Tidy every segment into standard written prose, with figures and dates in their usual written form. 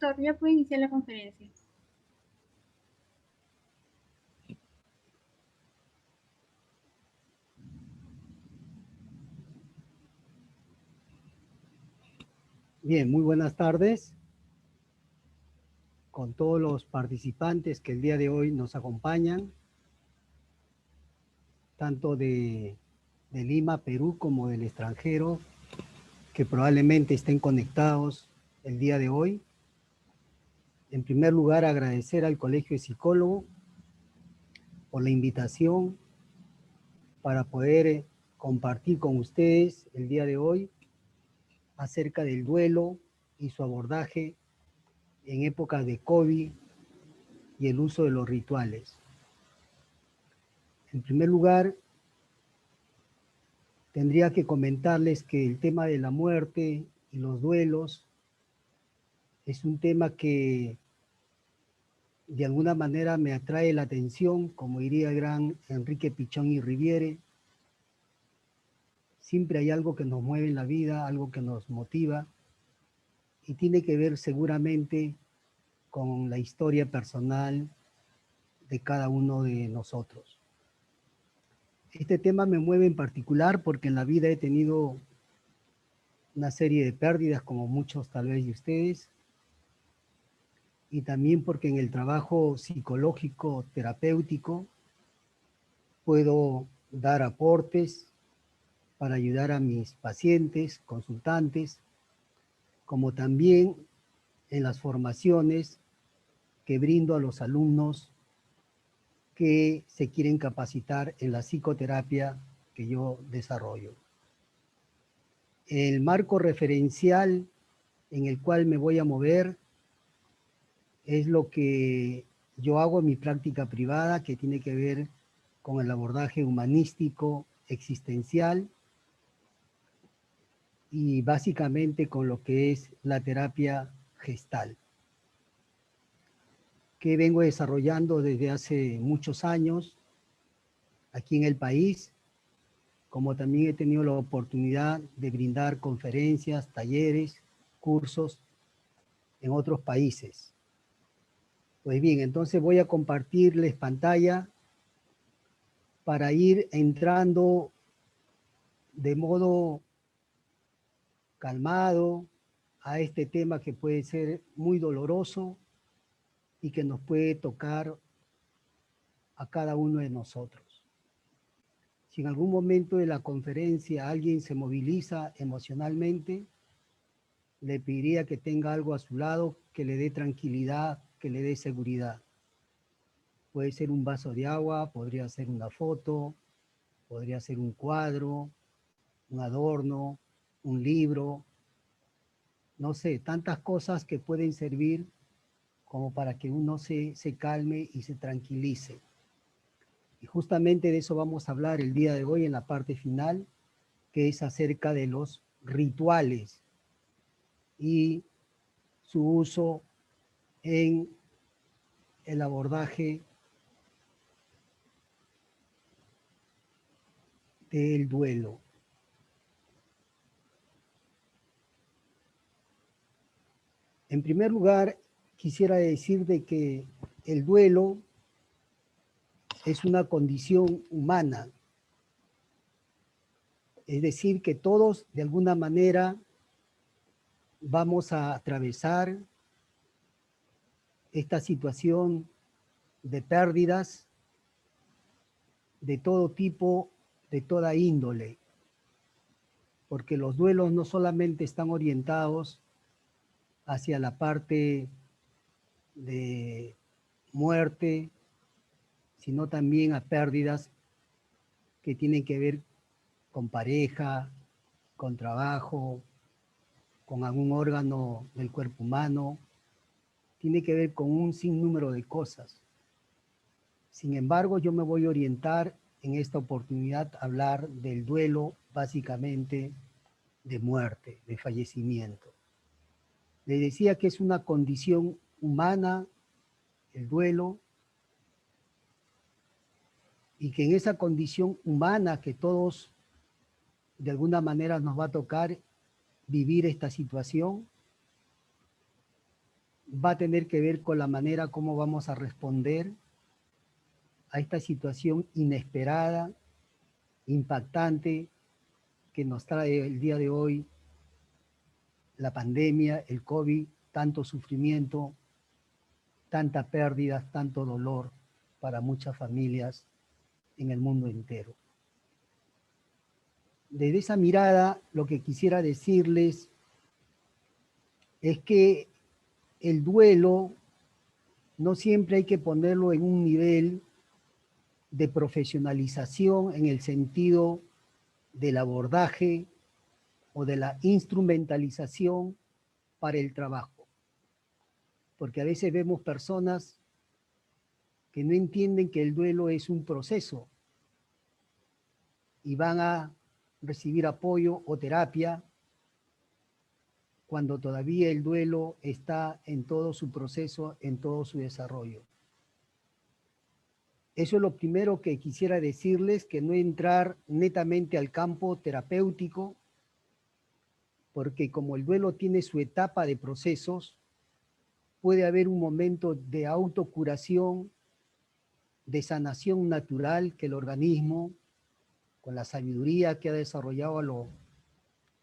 Doctor, ya puede iniciar la conferencia. Bien, muy buenas tardes con todos los participantes que el día de hoy nos acompañan, tanto de Lima, Perú, como del extranjero, que probablemente estén conectados el día de hoy. En primer lugar, agradecer al Colegio de Psicólogos por la invitación para poder compartir con ustedes el día de hoy acerca del duelo y su abordaje en épocas de COVID y el uso de los rituales. En primer lugar, tendría que comentarles que el tema de la muerte y los duelos es un tema que de alguna manera me atrae la atención, como diría el gran Enrique Pichón y Riviere. Siempre hay algo que nos mueve en la vida, algo que nos motiva, y tiene que ver seguramente con la historia personal de cada uno de nosotros. Este tema me mueve en particular porque en la vida he tenido una serie de pérdidas, como muchos tal vez de ustedes, y también porque en el trabajo psicológico terapéutico puedo dar aportes para ayudar a mis pacientes, consultantes, como también en las formaciones que brindo a los alumnos que se quieren capacitar en la psicoterapia que yo desarrollo. El marco referencial en el cual me voy a mover es lo que yo hago en mi práctica privada, que tiene que ver con el abordaje humanístico, existencial, y básicamente con lo que es la terapia gestal, que vengo desarrollando desde hace muchos años aquí en el país, como también he tenido la oportunidad de brindar conferencias, talleres, cursos en otros países. Pues bien, entonces voy a compartirles pantalla para ir entrando de modo calmado a este tema que puede ser muy doloroso y que nos puede tocar a cada uno de nosotros. Si en algún momento de la conferencia alguien se moviliza emocionalmente, le pediría que tenga algo a su lado que le dé tranquilidad, que le dé seguridad. Puede ser un vaso de agua, podría ser una foto, podría ser un cuadro, un adorno, un libro, no sé, tantas cosas que pueden servir como para que uno se calme y se tranquilice. Y justamente de eso vamos a hablar el día de hoy en la parte final, que es acerca de los rituales y su uso en el abordaje del duelo. En primer lugar, quisiera decir de que el duelo es una condición humana, es decir, que todos de alguna manera vamos a atravesar esta situación de pérdidas de todo tipo, de toda índole, porque los duelos no solamente están orientados hacia la parte de muerte, sino también a pérdidas que tienen que ver con pareja, con trabajo, con algún órgano del cuerpo humano, tiene que ver con un sinnúmero de cosas. Sin embargo, yo me voy a orientar en esta oportunidad a hablar del duelo, básicamente de muerte, de fallecimiento. Les decía que es una condición humana el duelo, y que en esa condición humana que todos de alguna manera nos va a tocar vivir esta situación, va a tener que ver con la manera como vamos a responder a esta situación inesperada, impactante, que nos trae el día de hoy la pandemia, el COVID, tanto sufrimiento, tanta pérdida, tanto dolor para muchas familias en el mundo entero. Desde esa mirada, lo que quisiera decirles es que el duelo no siempre hay que ponerlo en un nivel de profesionalización en el sentido del abordaje o de la instrumentalización para el trabajo. Porque a veces vemos personas que no entienden que el duelo es un proceso y van a recibir apoyo o terapia cuando todavía el duelo está en todo su proceso, en todo su desarrollo. Eso es lo primero que quisiera decirles, que no entrar netamente al campo terapéutico, porque como el duelo tiene su etapa de procesos, puede haber un momento de autocuración, de sanación natural que el organismo, con la sabiduría que ha desarrollado a lo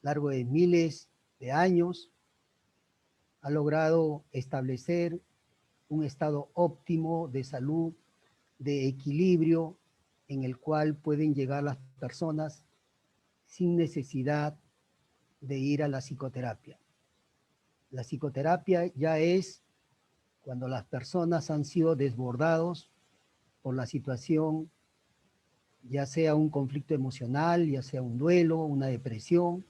largo de miles de años, ha logrado establecer un estado óptimo de salud, de equilibrio, en el cual pueden llegar las personas sin necesidad de ir a la psicoterapia. La psicoterapia ya es cuando las personas han sido desbordados por la situación, ya sea un conflicto emocional, ya sea un duelo, una depresión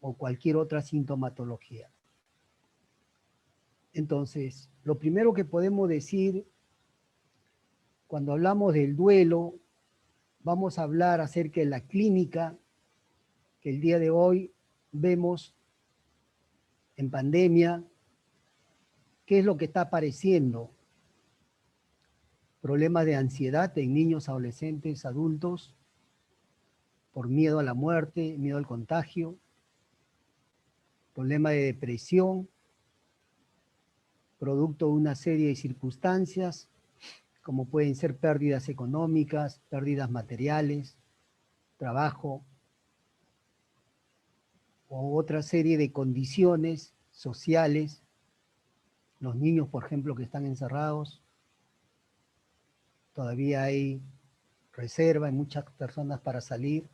o cualquier otra sintomatología. Entonces, lo primero que podemos decir cuando hablamos del duelo, vamos a hablar acerca de la clínica que el día de hoy vemos en pandemia. ¿Qué es lo que está apareciendo? Problemas de ansiedad en niños, adolescentes, adultos, por miedo a la muerte, miedo al contagio, problema de depresión, producto de una serie de circunstancias, como pueden ser pérdidas económicas, pérdidas materiales, trabajo, o otra serie de condiciones sociales. Los niños, por ejemplo, que están encerrados, todavía hay reserva en muchas personas para salir,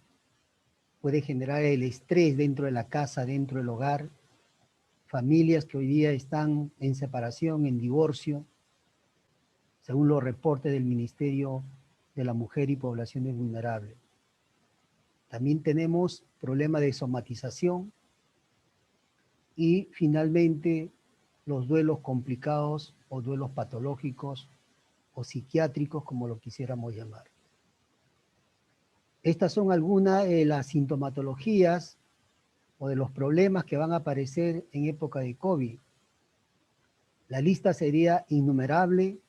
puede generar el estrés dentro de la casa, dentro del hogar, familias que hoy día están en separación, en divorcio, según los reportes del Ministerio de la Mujer y Poblaciones Vulnerables. También tenemos problemas de somatización y finalmente los duelos complicados o duelos patológicos o psiquiátricos, como lo quisiéramos llamar. Estas son algunas de las sintomatologías o de los problemas que van a aparecer en época de COVID. La lista sería innumerable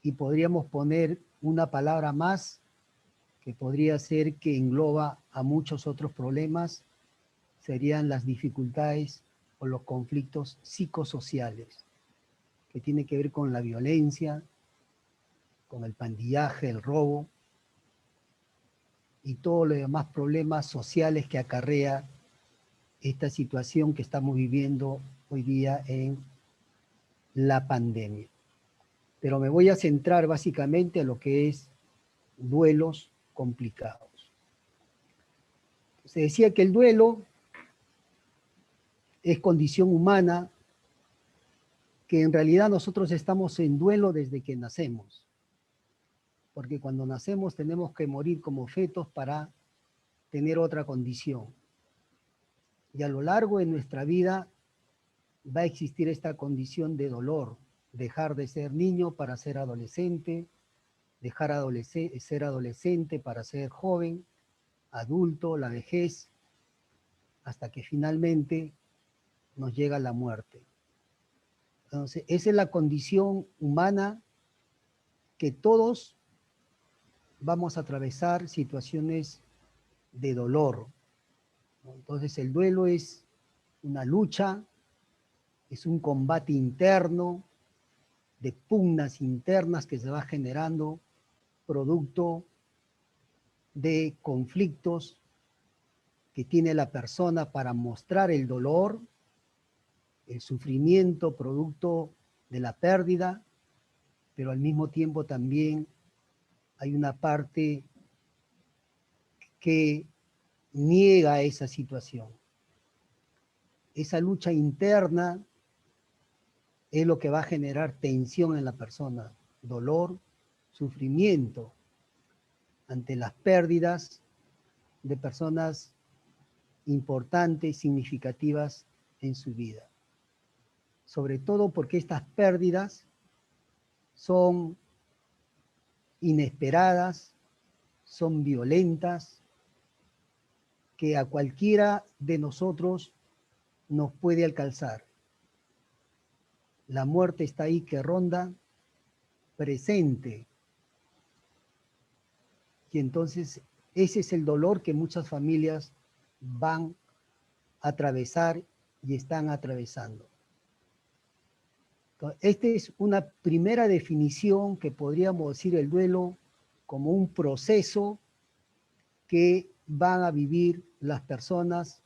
y podríamos poner una palabra más que podría ser que engloba a muchos otros problemas, serían las dificultades o los conflictos psicosociales, que tiene que ver con la violencia, con el pandillaje, el robo y todos los demás problemas sociales que acarrea esta situación que estamos viviendo hoy día en la pandemia. Pero me voy a centrar básicamente en lo que es duelos complicados. Se decía que el duelo es condición humana, que en realidad nosotros estamos en duelo desde que nacemos, porque cuando nacemos tenemos que morir como fetos para tener otra condición. Y a lo largo de nuestra vida va a existir esta condición de dolor, dejar de ser niño para ser adolescente, dejar ser adolescente para ser joven, adulto, la vejez, hasta que finalmente nos llega la muerte. Entonces, esa es la condición humana que todos vamos a atravesar situaciones de dolor. Entonces, el duelo es una lucha Es un combate interno, de pugnas internas que se va generando producto de conflictos que tiene la persona para mostrar el dolor, el sufrimiento producto de la pérdida, pero al mismo tiempo también hay una parte que niega esa situación. Esa lucha interna es lo que va a generar tensión en la persona, dolor, sufrimiento ante las pérdidas de personas importantes, significativas en su vida. Sobre todo porque estas pérdidas son inesperadas, son violentas, que a cualquiera de nosotros nos puede alcanzar. La muerte está ahí que ronda, presente. Y entonces ese es el dolor que muchas familias van a atravesar y están atravesando. Entonces, esta es una primera definición que podríamos decir el duelo como un proceso que van a vivir las personas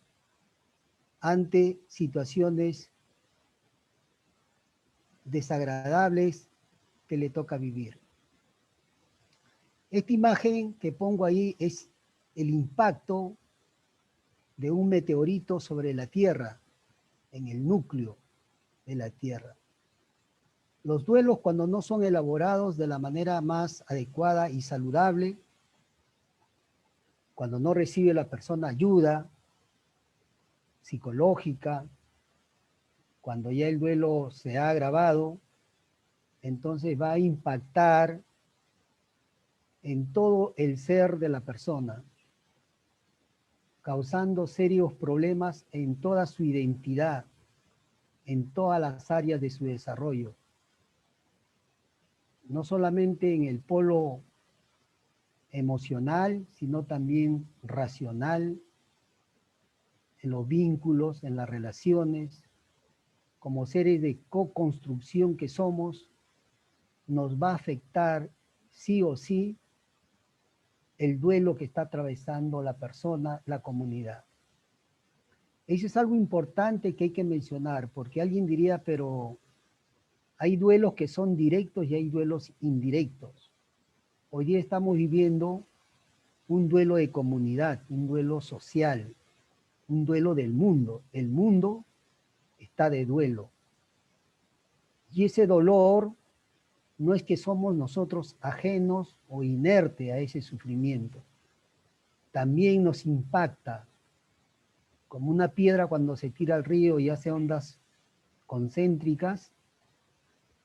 ante situaciones desagradables que le toca vivir. Esta imagen que pongo ahí es el impacto de un meteorito sobre la Tierra, en el núcleo de la Tierra. Los duelos, cuando no son elaborados de la manera más adecuada y saludable, cuando no recibe la persona ayuda psicológica, cuando ya el duelo se ha agravado, entonces va a impactar en todo el ser de la persona, causando serios problemas en toda su identidad, en todas las áreas de su desarrollo. No solamente en el polo emocional, sino también racional, en los vínculos, en las relaciones, como seres de co-construcción que somos, nos va a afectar sí o sí el duelo que está atravesando la persona, la comunidad. Eso es algo importante que hay que mencionar, porque alguien diría, pero hay duelos que son directos y hay duelos indirectos. Hoy día estamos viviendo un duelo de comunidad, un duelo social, un duelo del mundo. El mundo está de duelo. Y ese dolor no es que somos nosotros ajenos o inerte a ese sufrimiento. También nos impacta, como una piedra cuando se tira al río y hace ondas concéntricas,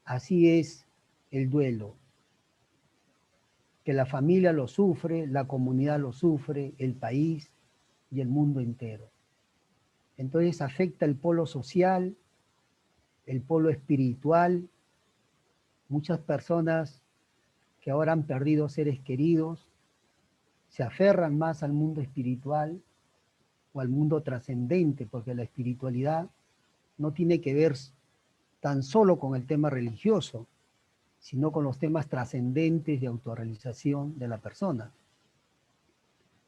así es el duelo. Que la familia lo sufre, la comunidad lo sufre, el país y el mundo entero. Entonces afecta el polo social, el polo espiritual. Muchas personas que ahora han perdido seres queridos se aferran más al mundo espiritual o al mundo trascendente, porque la espiritualidad no tiene que ver tan solo con el tema religioso, sino con los temas trascendentes de autorrealización de la persona.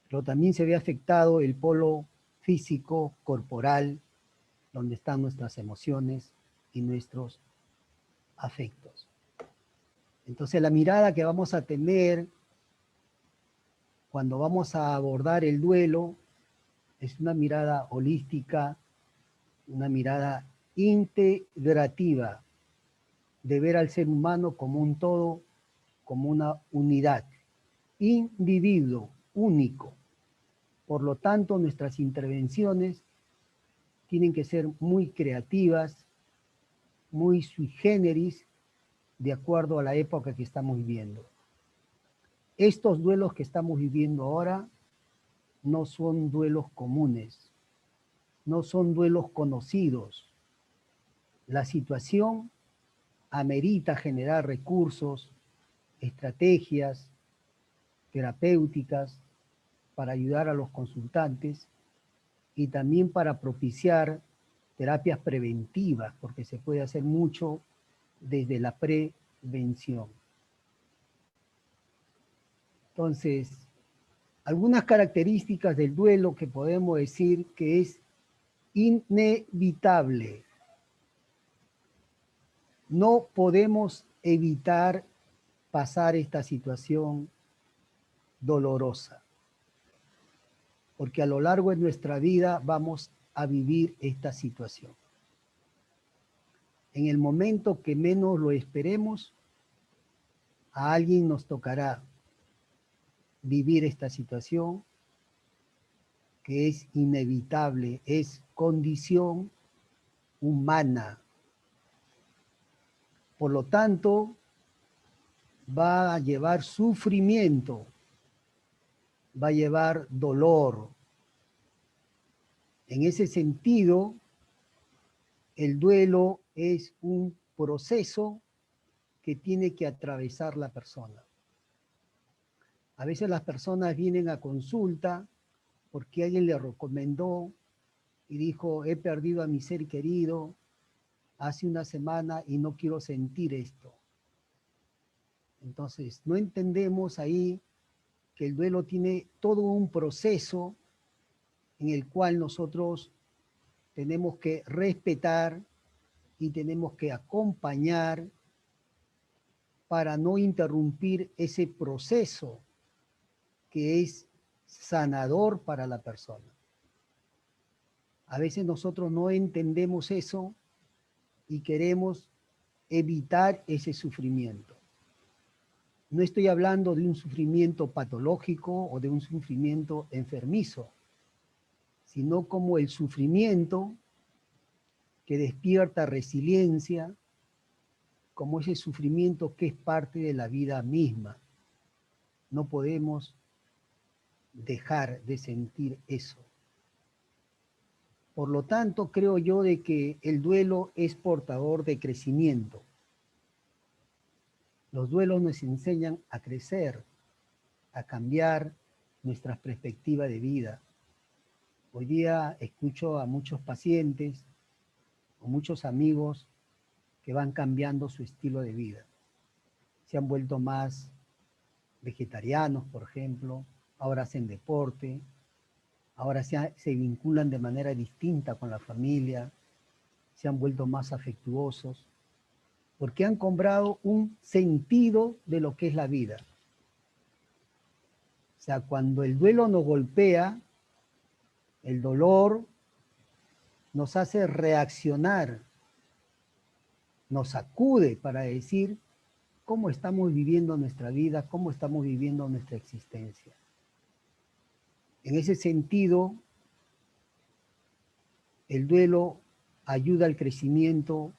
Pero también se ve afectado el polo físico, corporal, donde están nuestras emociones y nuestros afectos. Entonces la mirada que vamos a tener cuando vamos a abordar el duelo es una mirada holística, una mirada integrativa, de ver al ser humano como un todo, como una unidad, individuo, único. Por lo tanto, nuestras intervenciones tienen que ser muy creativas, muy sui generis, de acuerdo a la época que estamos viviendo. Estos duelos que estamos viviendo ahora no son duelos comunes, no son duelos conocidos. La situación amerita generar recursos, estrategias terapéuticas para ayudar a los consultantes y también para propiciar terapias preventivas, porque se puede hacer mucho desde la prevención. Entonces, algunas características del duelo que podemos decir que es inevitable. No podemos evitar pasar esta situación dolorosa, porque a lo largo de nuestra vida vamos a vivir esta situación. En el momento que menos lo esperemos, a alguien nos tocará vivir esta situación que es inevitable, es condición humana. Por lo tanto, va a llevar sufrimiento, va a llevar dolor. En ese sentido, el duelo es un proceso que tiene que atravesar la persona. A veces las personas vienen a consulta porque alguien le recomendó y dijo, he perdido a mi ser querido hace una semana y no quiero sentir esto. Entonces, no entendemos ahí que el duelo tiene todo un proceso en el cual nosotros tenemos que respetar y tenemos que acompañar para no interrumpir ese proceso que es sanador para la persona. A veces nosotros no entendemos eso y queremos evitar ese sufrimiento. No estoy hablando de un sufrimiento patológico o de un sufrimiento enfermizo, sino como el sufrimiento que despierta resiliencia, como ese sufrimiento que es parte de la vida misma. No podemos dejar de sentir eso. Por lo tanto, creo yo de que el duelo es portador de crecimiento. Los duelos nos enseñan a crecer, a cambiar nuestra perspectiva de vida. Hoy día escucho a muchos pacientes o muchos amigos que van cambiando su estilo de vida. Se han vuelto más vegetarianos, por ejemplo, ahora hacen deporte, ahora se vinculan de manera distinta con la familia, se han vuelto más afectuosos, porque han cobrado un sentido de lo que es la vida. O sea, cuando el duelo nos golpea, el dolor nos hace reaccionar, nos sacude para decir cómo estamos viviendo nuestra vida, cómo estamos viviendo nuestra existencia. En ese sentido, el duelo ayuda al crecimiento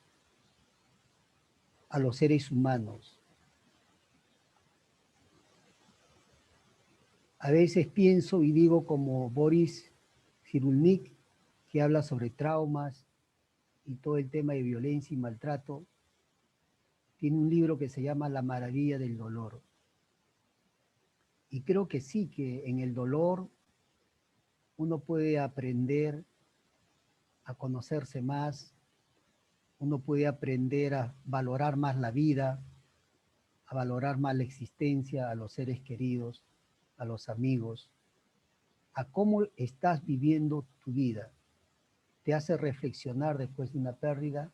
a los seres humanos. A veces pienso y digo como Boris Cyrulnik, que habla sobre traumas y todo el tema de violencia y maltrato, tiene un libro que se llama La maravilla del dolor. Y creo que sí, que en el dolor uno puede aprender a conocerse más, uno puede aprender a valorar más la vida, a valorar más la existencia, a los seres queridos, a los amigos, a cómo estás viviendo tu vida. Te hace reflexionar después de una pérdida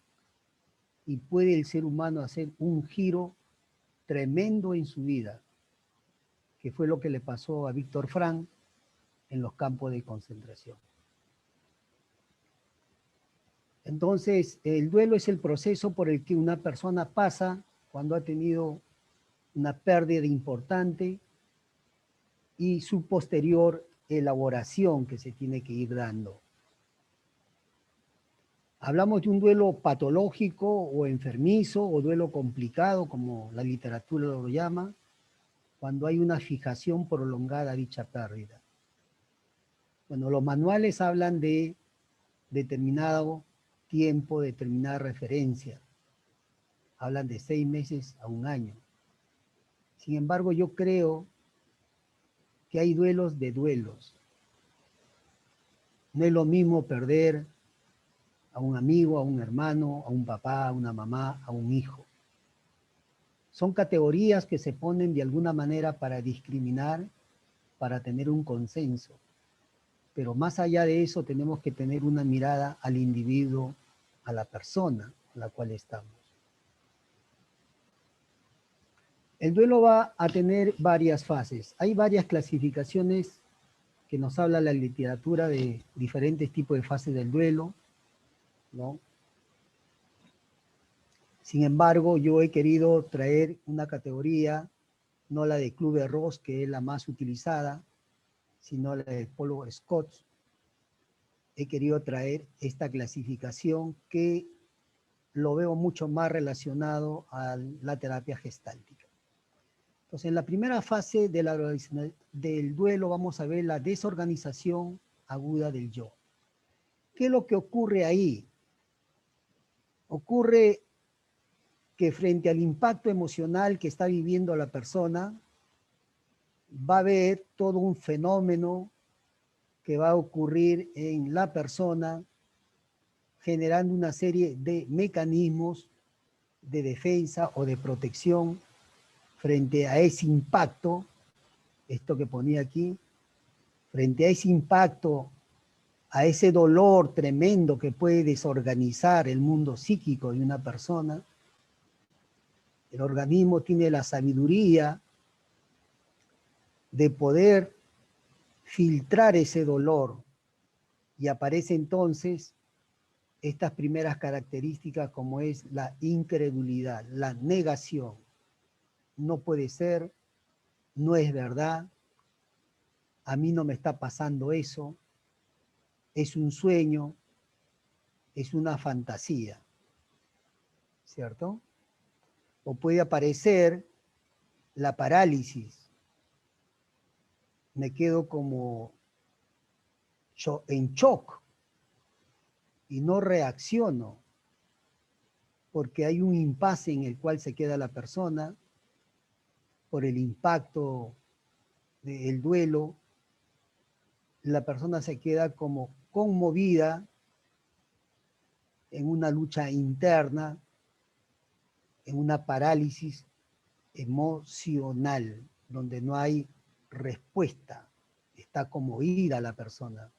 y puede el ser humano hacer un giro tremendo en su vida, que fue lo que le pasó a Víctor Frank en los campos de concentración. Entonces, el duelo es el proceso por el que una persona pasa cuando ha tenido una pérdida importante y su posterior elaboración que se tiene que ir dando. Hablamos de un duelo patológico o enfermizo o duelo complicado, como la literatura lo llama, cuando hay una fijación prolongada a dicha pérdida. Bueno, los manuales hablan de determinado tiempo, determinada referencia. Hablan de 6 meses a 1 año. Sin embargo, yo creo que hay duelos de duelos. No es lo mismo perder a un amigo, a un hermano, a un papá, a una mamá, a un hijo. Son categorías que se ponen de alguna manera para discriminar, para tener un consenso. Pero más allá de eso tenemos que tener una mirada al individuo, a la persona a la cual estamos. El duelo va a tener varias fases. Hay varias clasificaciones que nos habla la literatura de diferentes tipos de fases del duelo, ¿no? Sin embargo, yo he querido traer una categoría, no la de Kübler-Ross, que es la más utilizada, sino la de Paul Scott. He querido traer esta clasificación que lo veo mucho más relacionado a la terapia gestáltica. Entonces, en la primera fase del duelo vamos a ver la desorganización aguda del yo. ¿Qué es lo que ocurre ahí? Ocurre que frente al impacto emocional que está viviendo la persona, va a haber todo un fenómeno que va a ocurrir en la persona, generando una serie de mecanismos de defensa o de protección frente a ese impacto, esto que ponía aquí, frente a ese impacto, a ese dolor tremendo que puede desorganizar el mundo psíquico de una persona. El organismo tiene la sabiduría de poder filtrar ese dolor y aparece entonces estas primeras características como es la incredulidad, la negación. No puede ser, no es verdad, a mí no me está pasando eso, es un sueño, es una fantasía, ¿cierto? O puede aparecer la parálisis, me quedo como en shock y no reacciono porque hay un impasse en el cual se queda la persona por el impacto del duelo. La persona se queda como conmovida en una lucha interna, en una parálisis emocional, donde no hay respuesta, está como ida la persona.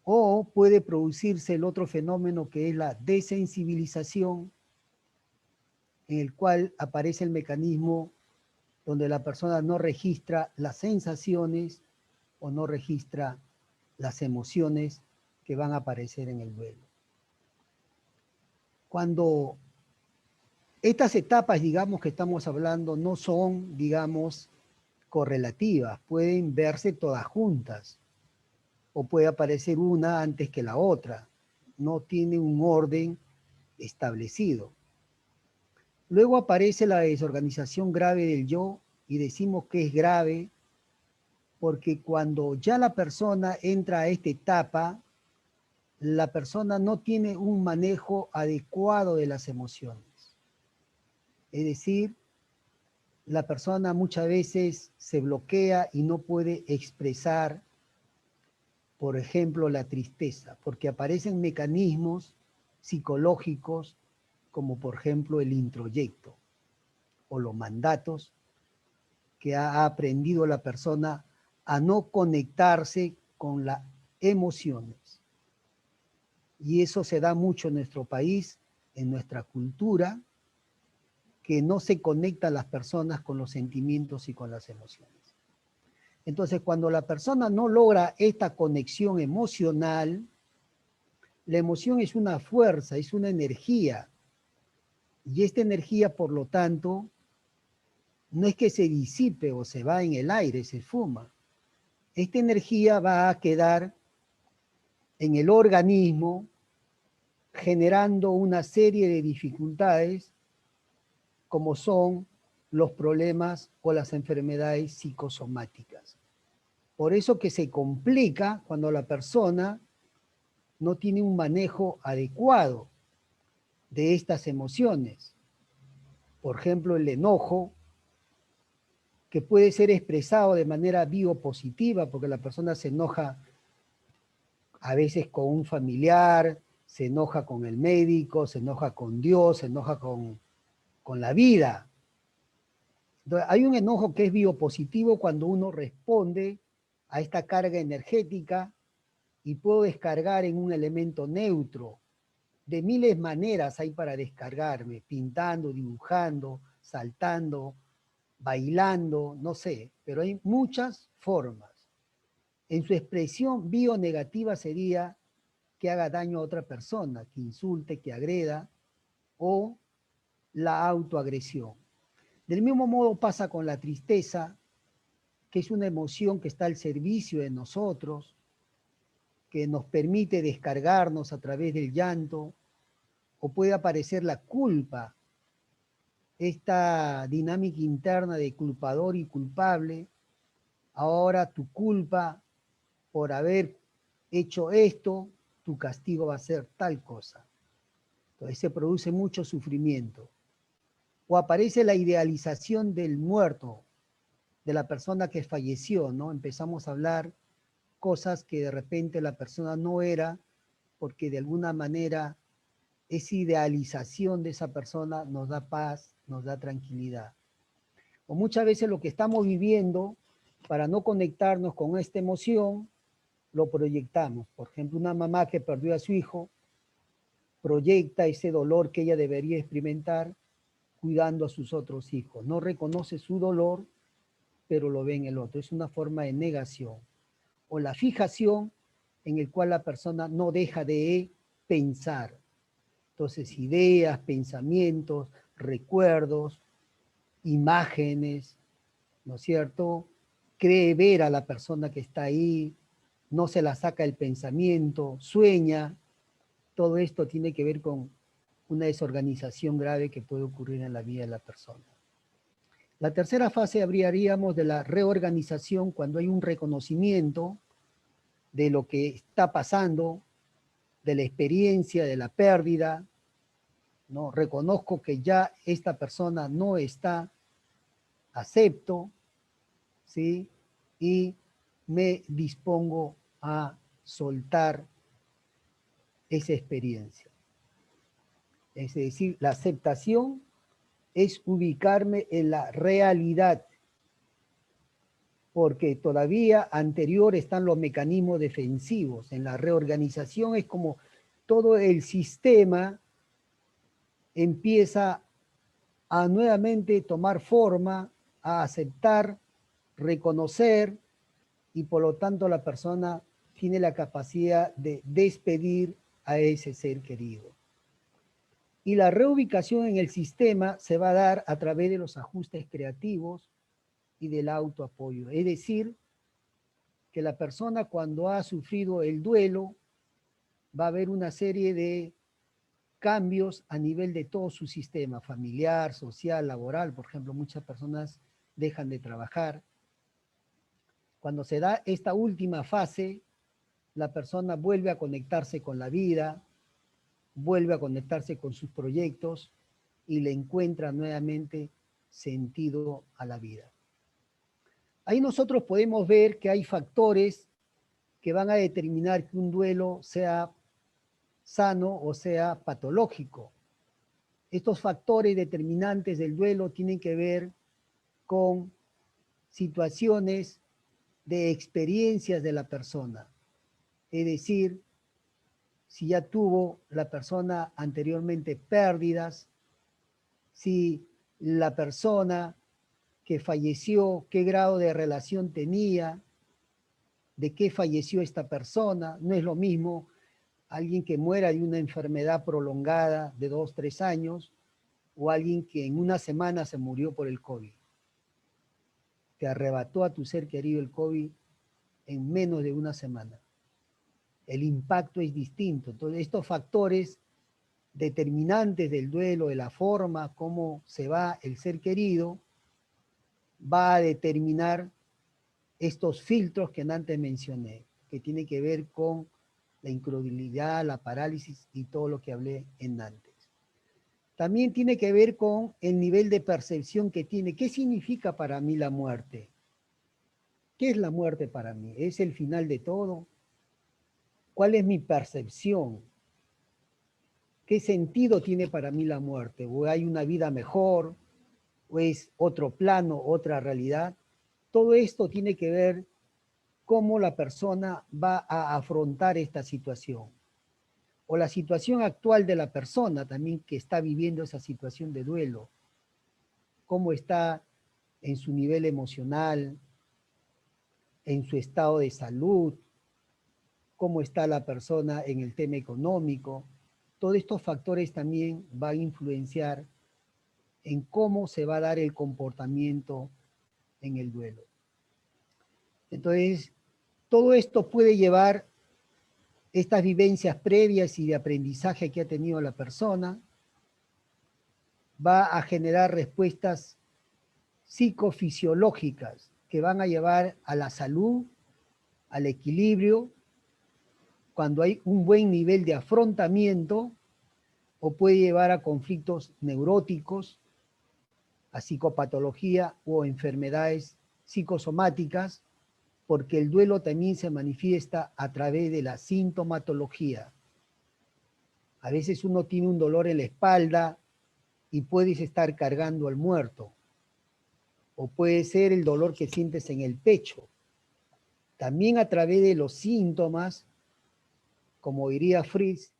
O puede producirse el otro fenómeno que es la desensibilización, en el cual aparece el mecanismo donde la persona no registra las sensaciones o no registra las emociones que van a aparecer en el duelo. Cuando estas etapas, digamos, que estamos hablando, no son, digamos, correlativas, pueden verse todas juntas, o puede aparecer una antes que la otra, no tiene un orden establecido. Luego aparece la desorganización grave del yo, y decimos que es grave porque cuando ya la persona entra a esta etapa, la persona no tiene un manejo adecuado de las emociones. Es decir, la persona muchas veces se bloquea y no puede expresar, por ejemplo, la tristeza, porque aparecen mecanismos psicológicos como por ejemplo el introyecto o los mandatos que ha aprendido la persona a no conectarse con las emociones. Y eso se da mucho en nuestro país, en nuestra cultura, que no se conectan las personas con los sentimientos y con las emociones. Entonces, cuando la persona no logra esta conexión emocional, la emoción es una fuerza, es una energía. Y esta energía, por lo tanto, no es que se disipe o se va en el aire, se fuma. Esta energía va a quedar en el organismo generando una serie de dificultades como son los problemas o las enfermedades psicosomáticas. Por eso que se complica cuando la persona no tiene un manejo adecuado de estas emociones. Por ejemplo, el enojo, que puede ser expresado de manera biopositiva, porque la persona se enoja a veces con un familiar, se enoja con el médico, se enoja con Dios, se enoja con la vida. Entonces, hay un enojo que es biopositivo cuando uno responde a esta carga energética y puedo descargar en un elemento neutro. De miles maneras hay para descargarme, pintando, dibujando, saltando, bailando, no sé, pero hay muchas formas. En su expresión bionegativa sería que haga daño a otra persona, que insulte, que agreda, o la autoagresión. Del mismo modo pasa con la tristeza, que es una emoción que está al servicio de nosotros, que nos permite descargarnos a través del llanto, o puede aparecer la culpa, esta dinámica interna de culpador y culpable. Ahora tu culpa por haber hecho esto, tu castigo va a ser tal cosa. Entonces se produce mucho sufrimiento. O aparece la idealización del muerto, de la persona que falleció, ¿no? Empezamos a hablar cosas que de repente la persona no era, porque de alguna manera esa idealización de esa persona nos da paz, nos da tranquilidad. O muchas veces lo que estamos viviendo, para no conectarnos con esta emoción, lo proyectamos. Por ejemplo, una mamá que perdió a su hijo, proyecta ese dolor que ella debería experimentar cuidando a sus otros hijos. No reconoce su dolor, pero lo ve en el otro. Es una forma de negación. O la fijación, en el cual la persona no deja de pensar. Entonces, ideas, pensamientos, recuerdos, imágenes, ¿no es cierto? Cree ver a la persona que está ahí, no se la saca el pensamiento, sueña. Todo esto tiene que ver con una desorganización grave que puede ocurrir en la vida de la persona. La tercera fase hablaríamos de la reorganización cuando hay un reconocimiento de lo que está pasando, de la experiencia, de la pérdida, ¿no? Reconozco que ya esta persona no está, acepto, ¿sí? Y me dispongo a soltar esa experiencia. Es decir, la aceptación es ubicarme en la realidad, porque todavía anterior están los mecanismos defensivos. En la reorganización es como todo el sistema empieza a nuevamente tomar forma, a aceptar, reconocer, y por lo tanto la persona tiene la capacidad de despedir a ese ser querido. Y la reubicación en el sistema se va a dar a través de los ajustes creativos y del autoapoyo. Es decir, que la persona cuando ha sufrido el duelo va a haber una serie de cambios a nivel de todo su sistema, familiar, social, laboral. Por ejemplo, muchas personas dejan de trabajar. Cuando se da esta última fase, la persona vuelve a conectarse con la vida, vuelve a conectarse con sus proyectos y le encuentra nuevamente sentido a la vida. Ahí nosotros podemos ver que hay factores que van a determinar que un duelo sea sano o sea patológico. Estos factores determinantes del duelo tienen que ver con situaciones de experiencias de la persona. Es decir, si ya tuvo la persona anteriormente pérdidas, si la persona que falleció, qué grado de relación tenía, de qué falleció esta persona. No es lo mismo alguien que muera de una enfermedad prolongada de 2, 3 años o alguien que en una semana se murió por el COVID. Te arrebató a tu ser querido el COVID en menos de una semana. El impacto es distinto. Entonces, estos factores determinantes del duelo, de la forma como se va el ser querido, va a determinar estos filtros que antes mencioné, que tiene que ver con la incredulidad, la parálisis y todo lo que hablé en antes. También tiene que ver con el nivel de percepción que tiene. ¿Qué significa para mí la muerte? ¿Qué es la muerte para mí? ¿Es el final de todo? ¿Cuál es mi percepción? ¿Qué sentido tiene para mí la muerte? ¿O hay una vida mejor? ¿O es otro plano, otra realidad? Todo esto tiene que ver cómo la persona va a afrontar esta situación. O la situación actual de la persona también que está viviendo esa situación de duelo. Cómo está en su nivel emocional, en su estado de salud, cómo está la persona en el tema económico. Todos estos factores también van a influenciar en cómo se va a dar el comportamiento en el duelo. Entonces, todo esto puede llevar estas vivencias previas y de aprendizaje que ha tenido la persona, va a generar respuestas psicofisiológicas que van a llevar a la salud, al equilibrio, cuando hay un buen nivel de afrontamiento, o puede llevar a conflictos neuróticos, a psicopatología o enfermedades psicosomáticas, porque el duelo también se manifiesta a través de la sintomatología. A veces uno tiene un dolor en la espalda y puedes estar cargando al muerto, o puede ser el dolor que sientes en el pecho. También a través de los síntomas, como diría Fritz,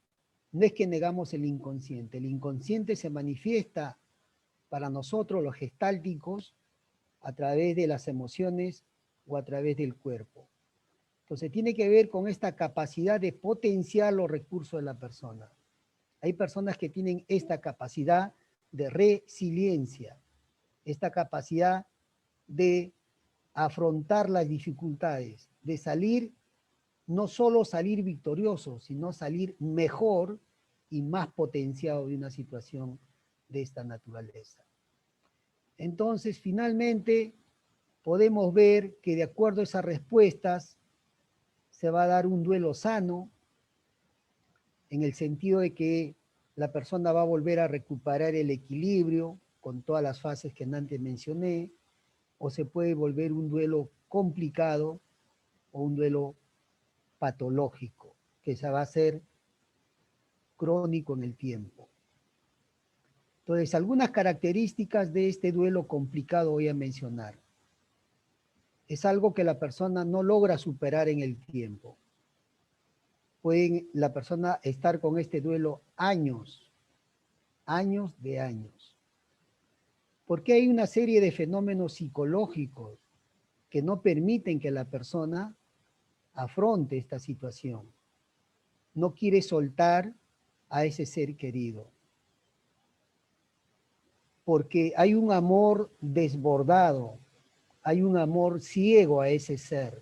no es que negamos el inconsciente se manifiesta para nosotros los gestálticos a través de las emociones o a través del cuerpo. Entonces tiene que ver con esta capacidad de potenciar los recursos de la persona. Hay personas que tienen esta capacidad de resiliencia, esta capacidad de afrontar las dificultades, de salir, no solo salir victorioso, sino salir mejor y más potenciado de una situación de esta naturaleza. Entonces, finalmente, podemos ver que de acuerdo a esas respuestas se va a dar un duelo sano, en el sentido de que la persona va a volver a recuperar el equilibrio con todas las fases que antes mencioné, o se puede volver un duelo complicado o un duelo patológico, que se va a hacer crónico en el tiempo. Entonces, algunas características de este duelo complicado voy a mencionar. Es algo que la persona no logra superar en el tiempo. Puede la persona estar con este duelo años de años. Porque hay una serie de fenómenos psicológicos que no permiten que la persona afronte esta situación. No quiere soltar a ese ser querido. Porque hay un amor desbordado, hay un amor ciego a ese ser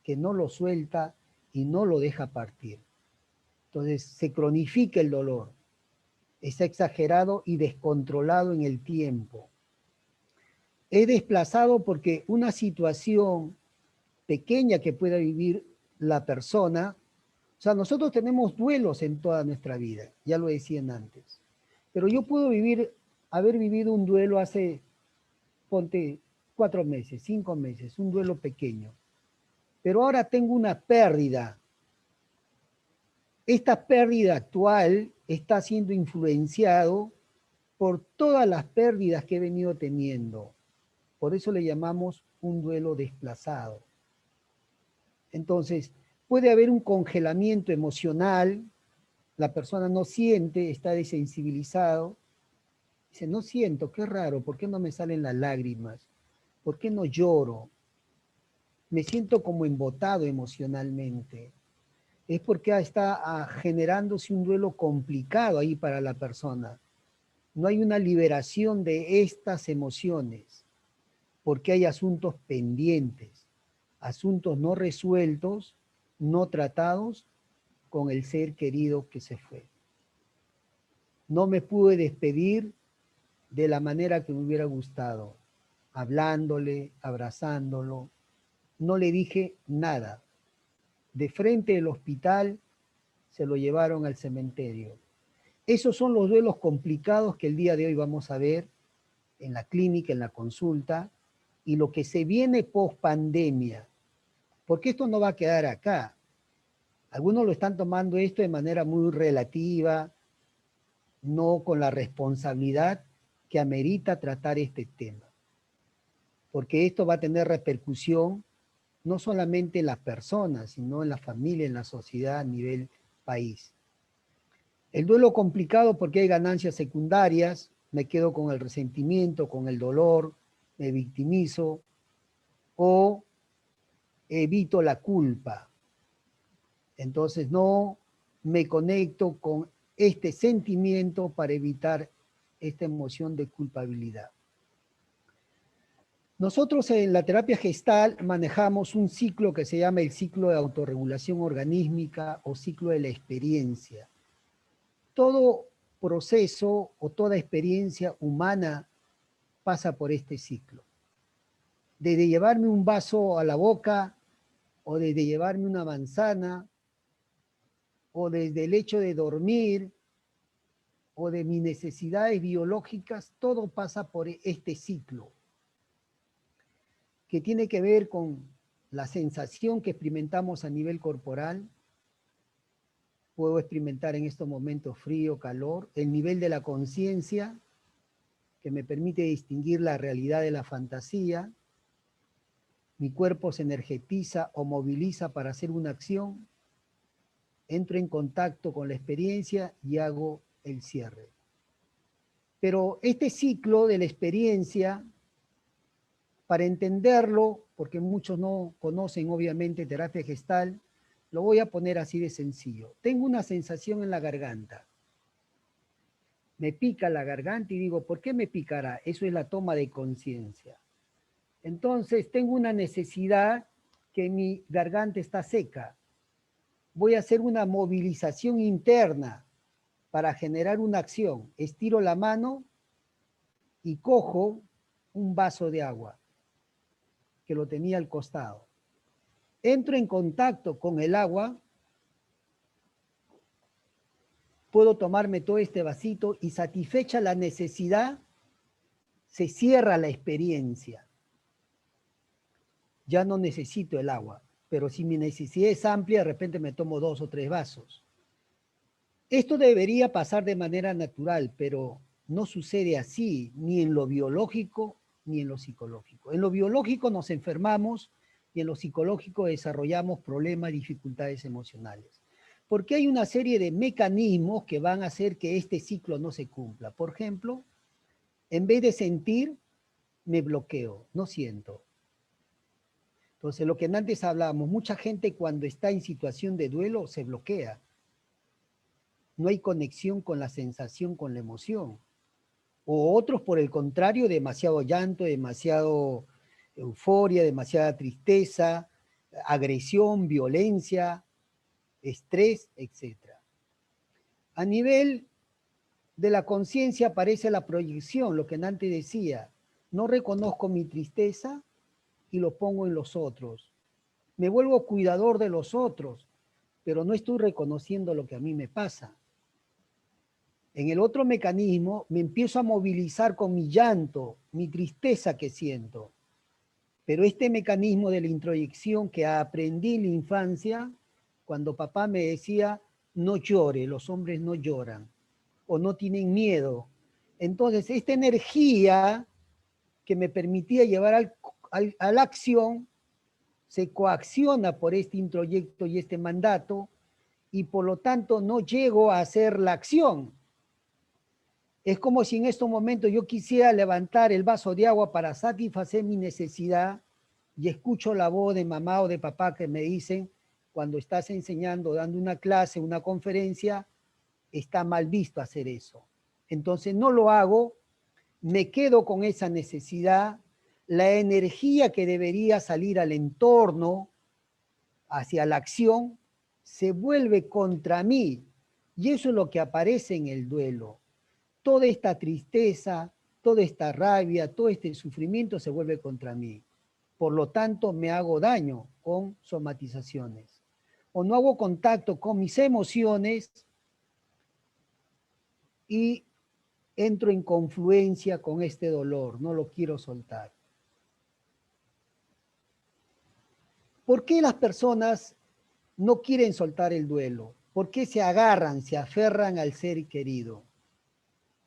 que no lo suelta y no lo deja partir. Entonces se cronifica el dolor, está exagerado y descontrolado en el tiempo. Es desplazado porque una situación pequeña que pueda vivir la persona, o sea, nosotros tenemos duelos en toda nuestra vida, ya lo decían antes, pero yo puedo haber vivido un duelo hace, ponte, 4 meses, 5 meses, un duelo pequeño, pero ahora tengo una pérdida. Esta pérdida actual está siendo influenciado por todas las pérdidas que he venido teniendo. Por eso le llamamos un duelo desplazado. Entonces, puede haber un congelamiento emocional, la persona no siente, está desensibilizado. Dice, no siento, qué raro, ¿por qué no me salen las lágrimas? ¿Por qué no lloro? Me siento como embotado emocionalmente. Es porque está generándose un duelo complicado ahí para la persona. No hay una liberación de estas emociones, porque hay asuntos pendientes, asuntos no resueltos, no tratados con el ser querido que se fue. No me pude despedir de la manera que me hubiera gustado, hablándole, abrazándolo. No le dije nada. De frente del hospital se lo llevaron al cementerio. Esos son los duelos complicados que el día de hoy vamos a ver en la clínica, en la consulta, y lo que se viene post pandemia. Porque esto no va a quedar acá. Algunos lo están tomando esto de manera muy relativa, no con la responsabilidad que amerita tratar este tema. Porque esto va a tener repercusión no solamente en las personas, sino en la familia, en la sociedad a nivel país. El duelo complicado porque hay ganancias secundarias, me quedo con el resentimiento, con el dolor, me victimizo o evito la culpa. Entonces no me conecto con este sentimiento para evitar esta emoción de culpabilidad. Nosotros en la terapia gestal manejamos un ciclo que se llama el ciclo de autorregulación organísmica o ciclo de la experiencia. Todo proceso o toda experiencia humana pasa por este ciclo. Desde llevarme un vaso a la boca, o desde llevarme una manzana, o desde el hecho de dormir, o de mis necesidades biológicas, todo pasa por este ciclo, que tiene que ver con la sensación que experimentamos a nivel corporal. Puedo experimentar en estos momentos frío, calor, el nivel de la conciencia, que me permite distinguir la realidad de la fantasía. Mi cuerpo se energetiza o moviliza para hacer una acción. Entro en contacto con la experiencia y hago el cierre. Pero este ciclo de la experiencia, para entenderlo, porque muchos no conocen obviamente terapia gestal, lo voy a poner así de sencillo. Tengo una sensación en la garganta. Me pica la garganta y digo, ¿por qué me picará? Eso es la toma de conciencia. Entonces tengo una necesidad que mi garganta está seca. Voy a hacer una movilización interna para generar una acción. Estiro la mano y cojo un vaso de agua que lo tenía al costado. Entro en contacto con el agua, puedo tomarme todo este vasito y satisfecha la necesidad, se cierra la experiencia. Ya no necesito el agua, pero si mi necesidad es amplia, de repente me tomo 2 o 3 vasos. Esto debería pasar de manera natural, pero no sucede así, ni en lo biológico, ni en lo psicológico. En lo biológico nos enfermamos y en lo psicológico desarrollamos problemas, dificultades emocionales. Porque hay una serie de mecanismos que van a hacer que este ciclo no se cumpla. Por ejemplo, en vez de sentir, me bloqueo, no siento. Entonces, lo que antes hablábamos, mucha gente cuando está en situación de duelo se bloquea. No hay conexión con la sensación, con la emoción. O otros, por el contrario, demasiado llanto, demasiado euforia, demasiada tristeza, agresión, violencia, estrés, etc. A nivel de la conciencia aparece la proyección, lo que antes decía, no reconozco mi tristeza y lo pongo en los otros. Me vuelvo cuidador de los otros, pero no estoy reconociendo lo que a mí me pasa. En el otro mecanismo me empiezo a movilizar con mi llanto, mi tristeza que siento. Pero este mecanismo de la introyección que aprendí en la infancia, cuando papá me decía, no llore, los hombres no lloran, o no tienen miedo. Entonces, esta energía que me permitía llevar a la acción, se coacciona por este introyecto y este mandato, y por lo tanto no llego a hacer la acción. Es como si en estos momentos yo quisiera levantar el vaso de agua para satisfacer mi necesidad y escucho la voz de mamá o de papá que me dicen, cuando estás enseñando, dando una clase, una conferencia, está mal visto hacer eso. Entonces no lo hago, me quedo con esa necesidad, la energía que debería salir al entorno, hacia la acción, se vuelve contra mí. Y eso es lo que aparece en el duelo. Toda esta tristeza, toda esta rabia, todo este sufrimiento se vuelve contra mí. Por lo tanto, me hago daño con somatizaciones. O no hago contacto con mis emociones y entro en confluencia con este dolor, no lo quiero soltar. ¿Por qué las personas no quieren soltar el duelo? ¿Por qué se agarran, se aferran al ser querido?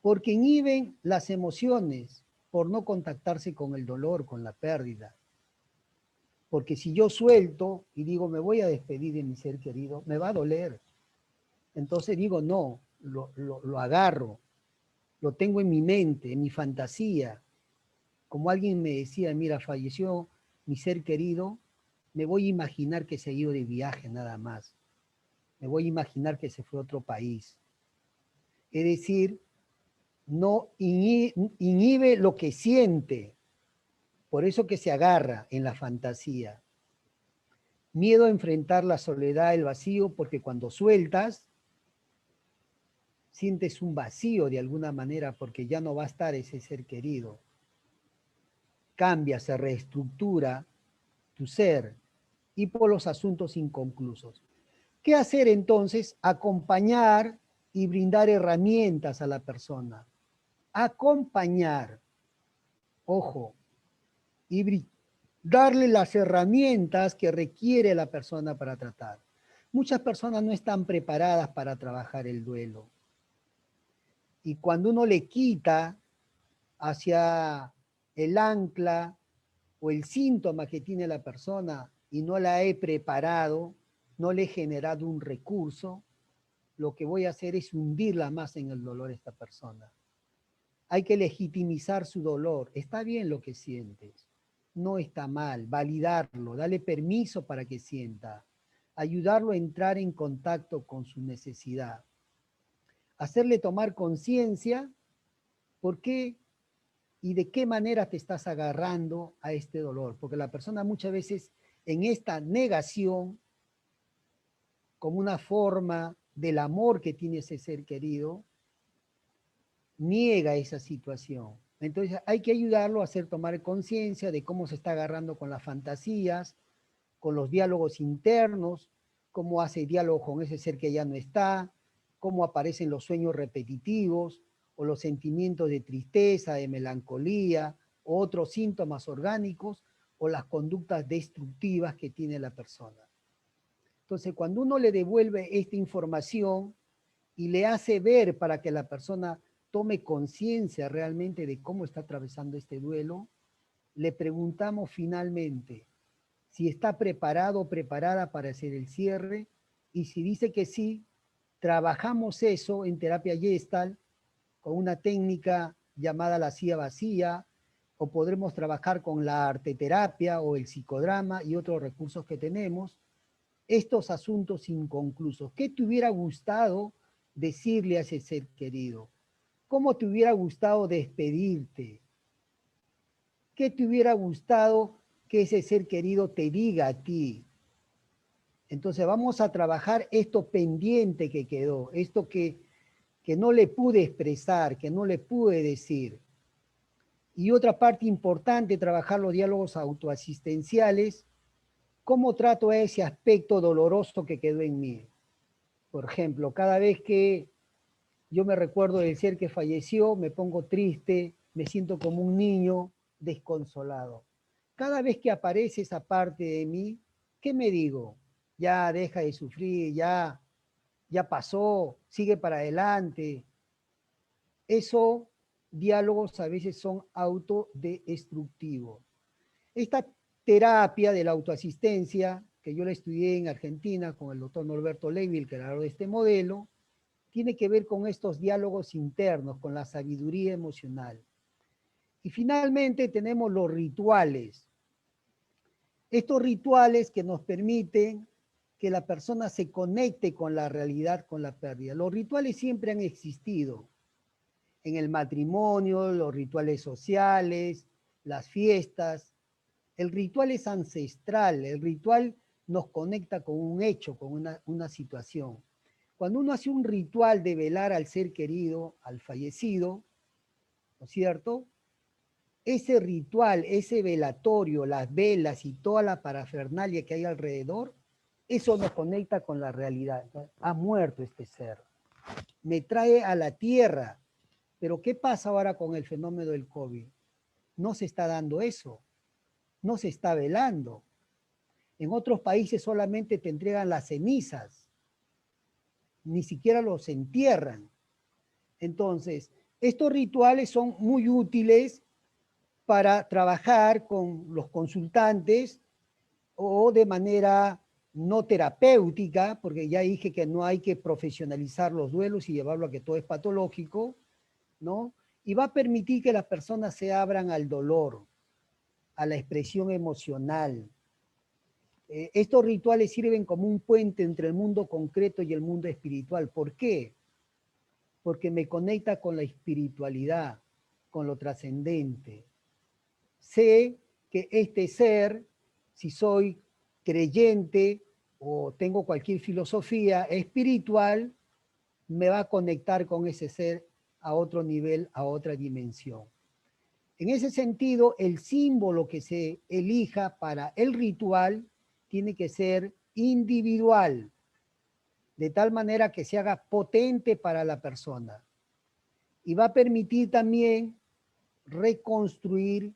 porque inhiben las emociones por no contactarse con el dolor, con la pérdida. Porque si yo suelto y digo, me voy a despedir de mi ser querido, me va a doler. Entonces digo, no, lo agarro, lo tengo en mi mente, en mi fantasía. Como alguien me decía, mira, falleció mi ser querido, me voy a imaginar que se ha ido de viaje nada más. Me voy a imaginar que se fue a otro país. Es decir, no inhibe lo que siente, por eso que se agarra en la fantasía. Miedo a enfrentar la soledad, el vacío, porque cuando sueltas, sientes un vacío de alguna manera, porque ya no va a estar ese ser querido. Cambia, se reestructura tu ser y por los asuntos inconclusos. ¿Qué hacer entonces? Acompañar y brindar herramientas a la persona. Acompañar, ojo, y darle las herramientas que requiere la persona para tratar. Muchas personas no están preparadas para trabajar el duelo. Y cuando uno le quita hacia el ancla o el síntoma que tiene la persona y no la he preparado, no le he generado un recurso, lo que voy a hacer es hundirla más en el dolor a esta persona. Hay que legitimizar su dolor. Está bien lo que sientes, no está mal, validarlo, darle permiso para que sienta, ayudarlo a entrar en contacto con su necesidad, hacerle tomar conciencia por qué y de qué manera te estás agarrando a este dolor, porque la persona muchas veces en esta negación, como una forma del amor que tiene ese ser querido, niega esa situación. Entonces hay que ayudarlo a hacer tomar conciencia de cómo se está agarrando con las fantasías, con los diálogos internos, cómo hace diálogo con ese ser que ya no está, cómo aparecen los sueños repetitivos o los sentimientos de tristeza, de melancolía, o otros síntomas orgánicos o las conductas destructivas que tiene la persona. Entonces, cuando uno le devuelve esta información y le hace ver para que la persona tome conciencia realmente de cómo está atravesando este duelo, le preguntamos finalmente si está preparado o preparada para hacer el cierre, y si dice que sí, trabajamos eso en terapia Gestalt con una técnica llamada la silla vacía, o podremos trabajar con la arteterapia o el psicodrama y otros recursos que tenemos, estos asuntos inconclusos. ¿Qué te hubiera gustado decirle a ese ser querido? ¿Cómo te hubiera gustado despedirte? ¿Qué te hubiera gustado que ese ser querido te diga a ti? Entonces vamos a trabajar esto pendiente que quedó, esto que no le pude expresar, que no le pude decir. Y otra parte importante, trabajar los diálogos autoasistenciales. ¿Cómo trato a ese aspecto doloroso que quedó en mí? Por ejemplo, cada vez que yo me recuerdo del ser que falleció, me pongo triste, me siento como un niño desconsolado. Cada vez que aparece esa parte de mí, ¿qué me digo? Ya deja de sufrir, ya pasó, sigue para adelante. Esos diálogos a veces son autodestructivos. Esta terapia de la autoasistencia, que yo la estudié en Argentina con el doctor Norberto Levy, el creador de este modelo, tiene que ver con estos diálogos internos, con la sabiduría emocional. Y finalmente tenemos los rituales. Estos rituales que nos permiten que la persona se conecte con la realidad, con la pérdida. Los rituales siempre han existido. En el matrimonio, los rituales sociales, las fiestas. El ritual es ancestral, el ritual nos conecta con un hecho, con una situación. Cuando uno hace un ritual de velar al ser querido, al fallecido, ¿no es cierto? Ese ritual, ese velatorio, las velas y toda la parafernalia que hay alrededor, eso nos conecta con la realidad. Ha muerto este ser. Me trae a la tierra. Pero ¿qué pasa ahora con el fenómeno del COVID? No se está dando eso. No se está velando. En otros países solamente te entregan las cenizas. Ni siquiera los entierran. Entonces, estos rituales son muy útiles para trabajar con los consultantes o de manera no terapéutica, porque ya dije que no hay que profesionalizar los duelos y llevarlo a que todo es patológico, ¿no? Y va a permitir que las personas se abran al dolor, a la expresión emocional. Estos rituales sirven como un puente entre el mundo concreto y el mundo espiritual. ¿Por qué? Porque me conecta con la espiritualidad, con lo trascendente. Sé que este ser, si soy creyente o tengo cualquier filosofía espiritual, me va a conectar con ese ser a otro nivel, a otra dimensión. En ese sentido, el símbolo que se elija para el ritual tiene que ser individual, de tal manera que se haga potente para la persona. Y va a permitir también reconstruir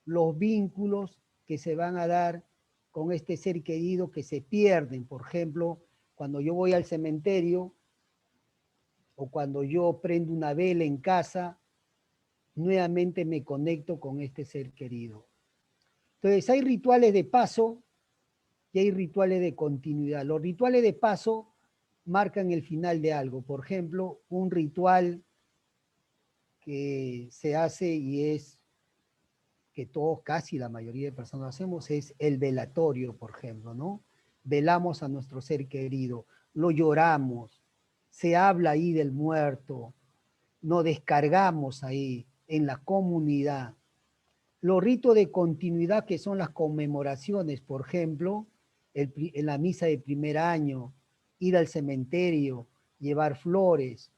los vínculos que se van a dar con este ser querido que se pierden. Por ejemplo, cuando yo voy al cementerio o cuando yo prendo una vela en casa, nuevamente me conecto con este ser querido. Entonces, hay rituales de paso y hay rituales de continuidad. Los rituales de paso marcan el final de algo. Por ejemplo, un ritual que se hace y es que todos, casi la mayoría de personas hacemos, es el velatorio, por ejemplo, ¿no? Velamos a nuestro ser querido, lo lloramos, se habla ahí del muerto, nos descargamos ahí en la comunidad. Los ritos de continuidad que son las conmemoraciones, por ejemplo, en la misa de primer año, ir al cementerio, llevar flores,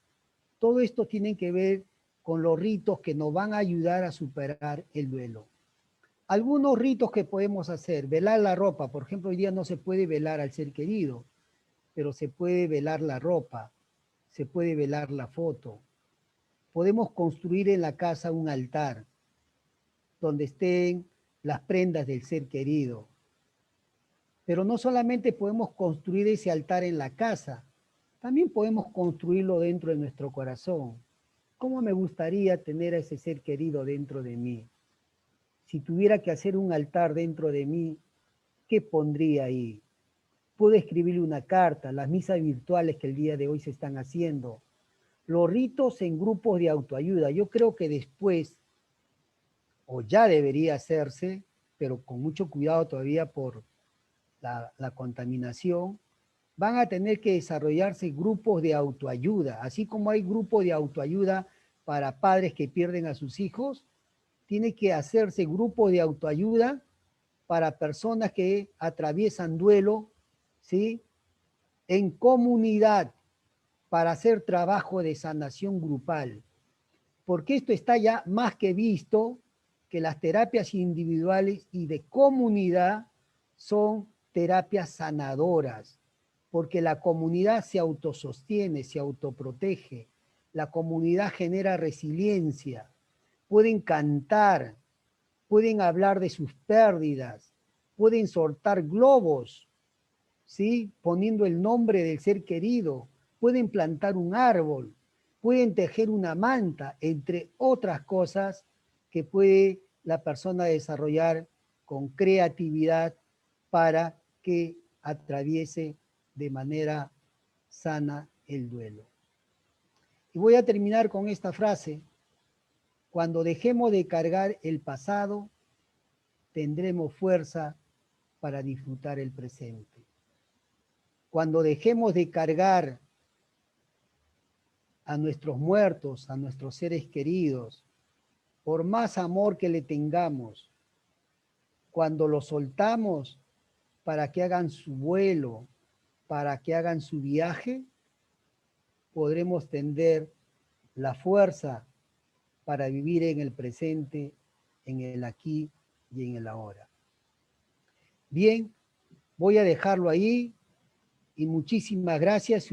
todo esto tiene que ver con los ritos que nos van a ayudar a superar el duelo. Algunos ritos que podemos hacer, velar la ropa, por ejemplo, hoy día no se puede velar al ser querido, pero se puede velar la ropa, se puede velar la foto. Podemos construir en la casa un altar donde estén las prendas del ser querido. Pero no solamente podemos construir ese altar en la casa, también podemos construirlo dentro de nuestro corazón. ¿Cómo me gustaría tener a ese ser querido dentro de mí? Si tuviera que hacer un altar dentro de mí, ¿qué pondría ahí? Puedo escribirle una carta, las misas virtuales que el día de hoy se están haciendo, los ritos en grupos de autoayuda. Yo creo que después, o ya debería hacerse, pero con mucho cuidado todavía por la contaminación, van a tener que desarrollarse grupos de autoayuda, así como hay grupos de autoayuda para padres que pierden a sus hijos, tiene que hacerse grupos de autoayuda para personas que atraviesan duelo, ¿sí? En comunidad, para hacer trabajo de sanación grupal. Porque esto está ya más que visto que las terapias individuales y de comunidad son terapias sanadoras, porque la comunidad se autosostiene, se autoprotege, la comunidad genera resiliencia, pueden cantar, pueden hablar de sus pérdidas, pueden soltar globos, ¿sí? Poniendo el nombre del ser querido, pueden plantar un árbol, pueden tejer una manta, entre otras cosas que puede la persona desarrollar con creatividad para que atraviese de manera sana el duelo. Y voy a terminar con esta frase: cuando dejemos de cargar el pasado, tendremos fuerza para disfrutar el presente. Cuando dejemos de cargar a nuestros muertos, a nuestros seres queridos, por más amor que le tengamos, cuando los soltamos para que hagan su vuelo, para que hagan su viaje, podremos tener la fuerza para vivir en el presente, en el aquí y en el ahora. Bien, voy a dejarlo ahí y muchísimas gracias.